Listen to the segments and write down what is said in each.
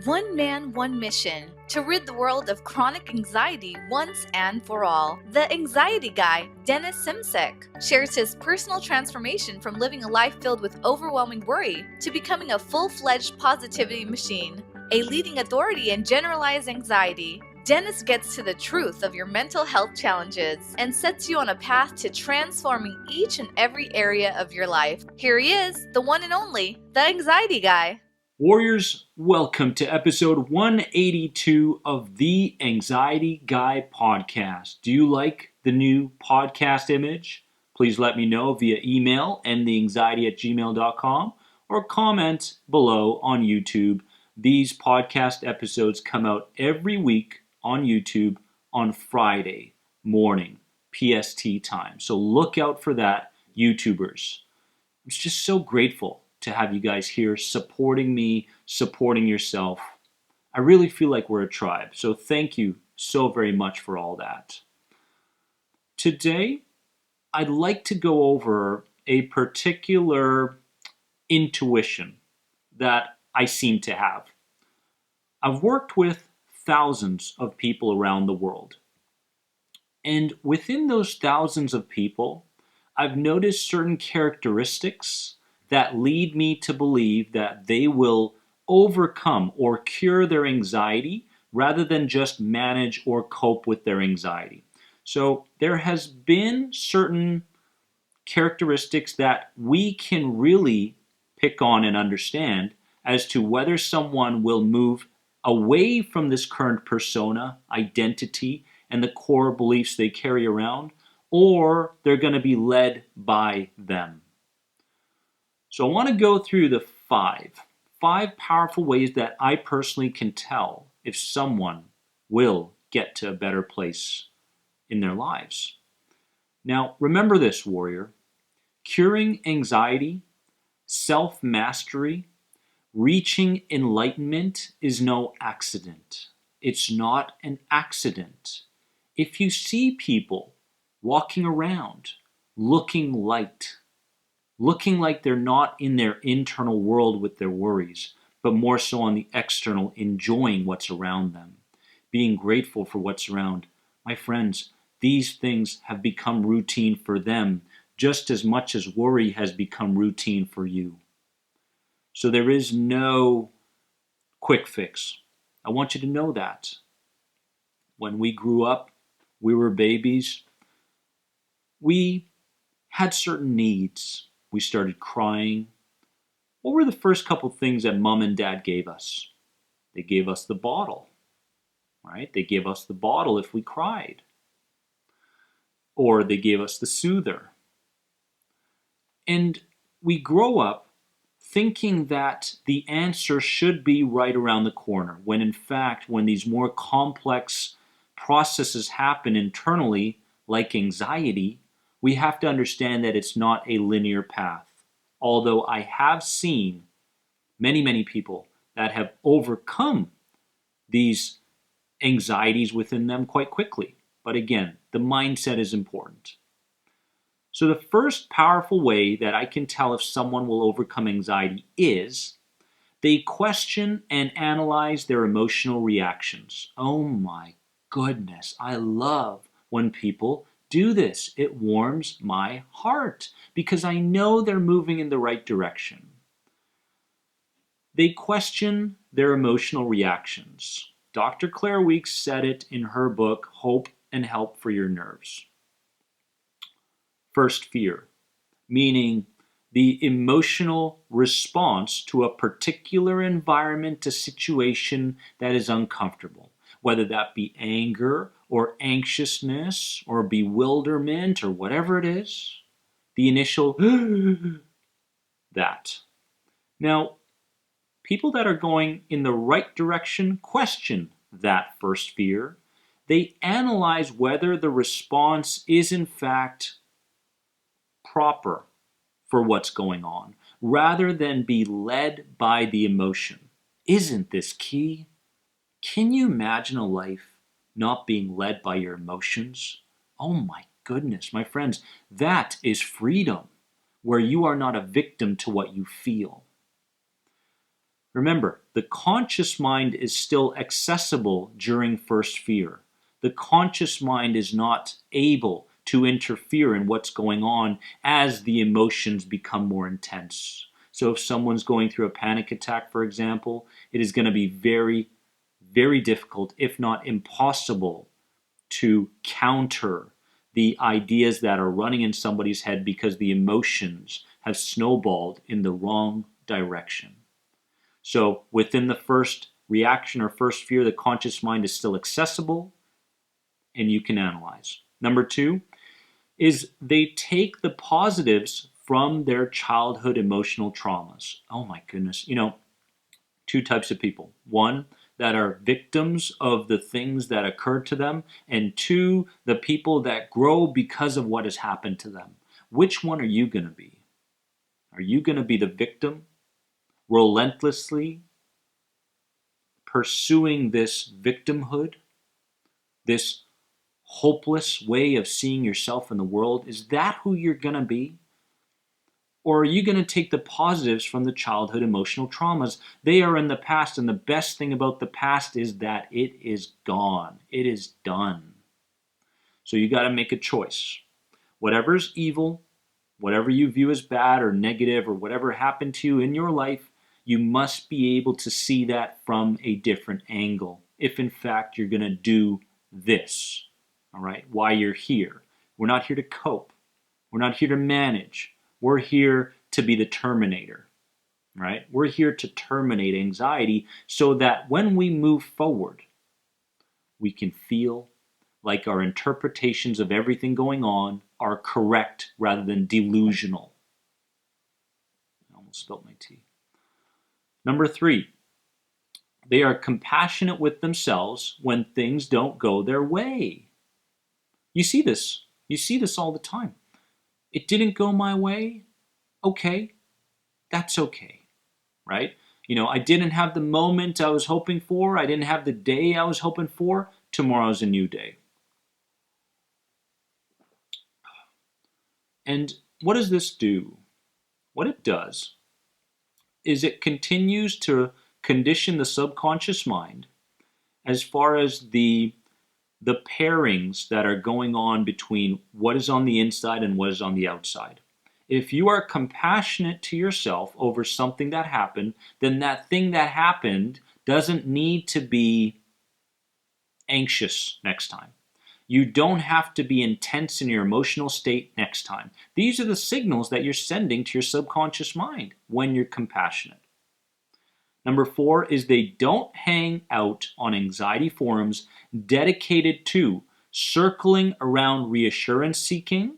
One man, one mission to rid the world of chronic anxiety once and for all. The anxiety guy, Dennis Simsek, shares his personal transformation from living a life filled with overwhelming worry to becoming a full-fledged positivity machine, a leading authority in generalized anxiety. Dennis gets to the truth of your mental health challenges and sets you on a path to transforming each and every area of your life. Here he is, the one and only, the anxiety guy. Warriors, welcome to episode 182 of the Anxiety Guy podcast. Do you like the new podcast image? Please let me know via email endtheanxiety@gmail.com or comment below on YouTube. These podcast episodes come out every week on YouTube on Friday morning, PST time. So look out for that, YouTubers. I'm just so grateful to have you guys here supporting me, supporting yourself. I really feel like we're a tribe. So thank you so very much for all that. Today, I'd like to go over a particular intuition that I seem to have. I've worked with thousands of people around the world. And within those thousands of people, I've noticed certain characteristics that lead me to believe that they will overcome or cure their anxiety rather than just manage or cope with their anxiety. So there has been certain characteristics that we can really pick on and understand as to whether someone will move away from this current persona, identity, and the core beliefs they carry around, or they're going to be led by them. So I want to go through the five powerful ways that I personally can tell if someone will get to a better place in their lives. Now, remember this, warrior. Curing anxiety, self-mastery, reaching enlightenment is no accident. It's not an accident. If you see people walking around looking light, looking like they're not in their internal world with their worries, but more so on the external, enjoying what's around them, being grateful for what's around. My friends, these things have become routine for them just as much as worry has become routine for you. So there is no quick fix. I want you to know that. When we grew up, we were babies, we had certain needs. We started crying. What were the first couple things that mom and dad gave us? They gave us the bottle, right? They gave us the bottle if we cried. Or they gave us the soother. And we grow up thinking that the answer should be right around the corner, when in fact, when these more complex processes happen internally, like anxiety, we have to understand that it's not a linear path. Although I have seen many people that have overcome these anxieties within them quite quickly. But again, the mindset is important. So the first powerful way that I can tell if someone will overcome anxiety is they question and analyze their emotional reactions. Oh my goodness, I love when people do this. It warms my heart because I know they're moving in the right direction. They question their emotional reactions. Dr. Claire Weeks said it in her book, Hope and Help for Your Nerves. First, fear, meaning the emotional response to a particular environment, a situation that is uncomfortable, whether that be anger or anxiousness or bewilderment or whatever it is, the initial that. Now, people that are going in the right direction question that first fear. They analyze whether the response is in fact proper for what's going on, rather than be led by the emotion. Isn't this key? Can you imagine a life not being led by your emotions? Oh my goodness, my friends, that is freedom, where you are not a victim to what you feel. Remember, the conscious mind is still accessible during first fear. The conscious mind is not able to interfere in what's going on as the emotions become more intense. So if someone's going through a panic attack, for example, it is going to be very, very difficult, if not impossible, to counter the ideas that are running in somebody's head because the emotions have snowballed in the wrong direction. So within the first reaction or first fear, the conscious mind is still accessible and you can analyze. Number two is they take the positives from their childhood emotional traumas. Oh my goodness. Two types of people. One, that are victims of the things that occurred to them, and two, the people that grow because of what has happened to them. Which one are you going to be? Are you going to be the victim, relentlessly pursuing this victimhood, this hopeless way of seeing yourself in the world? Is that who you're going to be? Or are you going to take the positives from the childhood emotional traumas? They are in the past, and the best thing about the past is that it is gone. It is done. So you got to make a choice. Whatever is evil, whatever you view as bad or negative, or whatever happened to you in your life, you must be able to see that from a different angle. If in fact you're going to do this, all right, why you're here. We're not here to cope. We're not here to manage. We're here to be the terminator, right? We're here to terminate anxiety so that when we move forward, we can feel like our interpretations of everything going on are correct rather than delusional. I almost spilled my tea. Number three, they are compassionate with themselves when things don't go their way. You see this. You see this all the time. It didn't go my way. Okay, that's okay, right? I didn't have the moment I was hoping for. I didn't have the day I was hoping for. Tomorrow's a new day. And what does this do? What it does is it continues to condition the subconscious mind as far as the pairings that are going on between what is on the inside and what is on the outside. If you are compassionate to yourself over something that happened, then that thing that happened doesn't need to be anxious next time. You don't have to be intense in your emotional state next time. These are the signals that you're sending to your subconscious mind when you're compassionate. Number four is they don't hang out on anxiety forums dedicated to circling around reassurance seeking,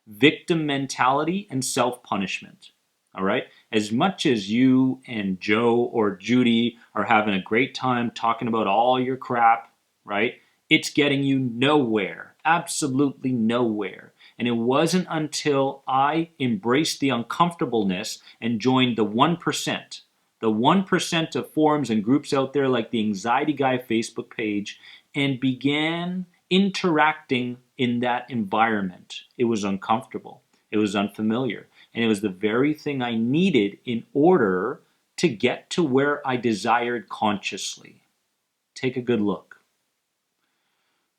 victim mentality, and self-punishment. All right? As much as you and Joe or Judy are having a great time talking about all your crap, right? It's getting you nowhere, absolutely nowhere. And it wasn't until I embraced the uncomfortableness and joined the 1% of forums and groups out there like the Anxiety Guy Facebook page, and began interacting in that environment. It was uncomfortable. It was unfamiliar. And it was the very thing I needed in order to get to where I desired consciously. Take a good look.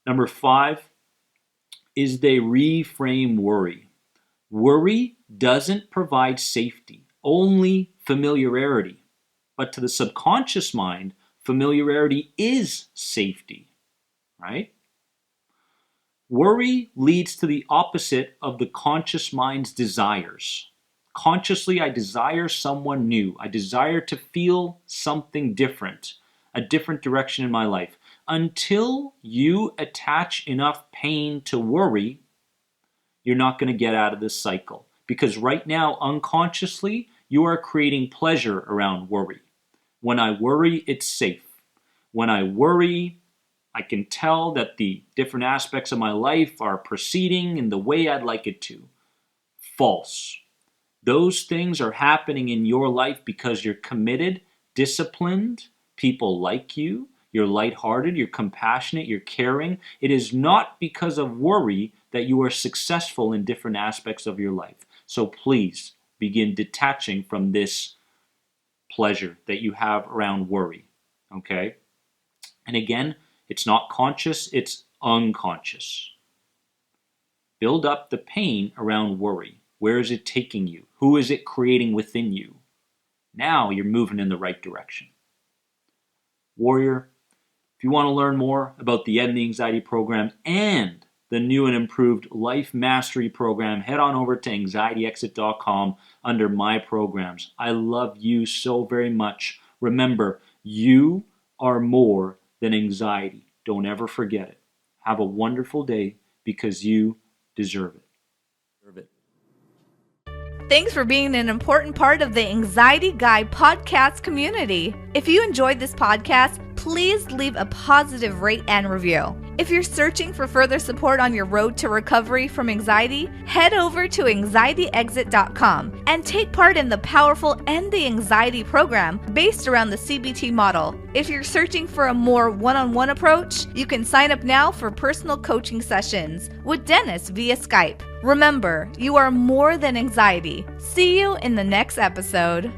Number five is they reframe worry. Worry doesn't provide safety, only familiarity. But to the subconscious mind, familiarity is safety, right? Worry leads to the opposite of the conscious mind's desires. Consciously, I desire someone new. I desire to feel something different, a different direction in my life. Until you attach enough pain to worry, you're not going to get out of this cycle. Because right now, unconsciously, you are creating pleasure around worry. When I worry, it's safe. When I worry, I can tell that the different aspects of my life are proceeding in the way I'd like it to. False. Those things are happening in your life because you're committed, disciplined, people like you, you're lighthearted, you're compassionate, you're caring. It is not because of worry that you are successful in different aspects of your life. So please begin detaching from this pleasure that you have around worry. Okay? And again, it's not conscious, it's unconscious. Build up the pain around worry. Where is it taking you? Who is it creating within you? Now you're moving in the right direction. Warrior, if you want to learn more about the End the Anxiety program and the new and improved Life Mastery program, head on over to anxietyexit.com under My Programs. I love you so very much. Remember, you are more than anxiety. Don't ever forget it. Have a wonderful day because you deserve it. Thanks for being an important part of the Anxiety Guy podcast community. If you enjoyed this podcast, please leave a positive rate and review. If you're searching for further support on your road to recovery from anxiety, head over to anxietyexit.com and take part in the powerful End the Anxiety program based around the CBT model. If you're searching for a more one-on-one approach, you can sign up now for personal coaching sessions with Dennis via Skype. Remember, you are more than anxiety. See you in the next episode.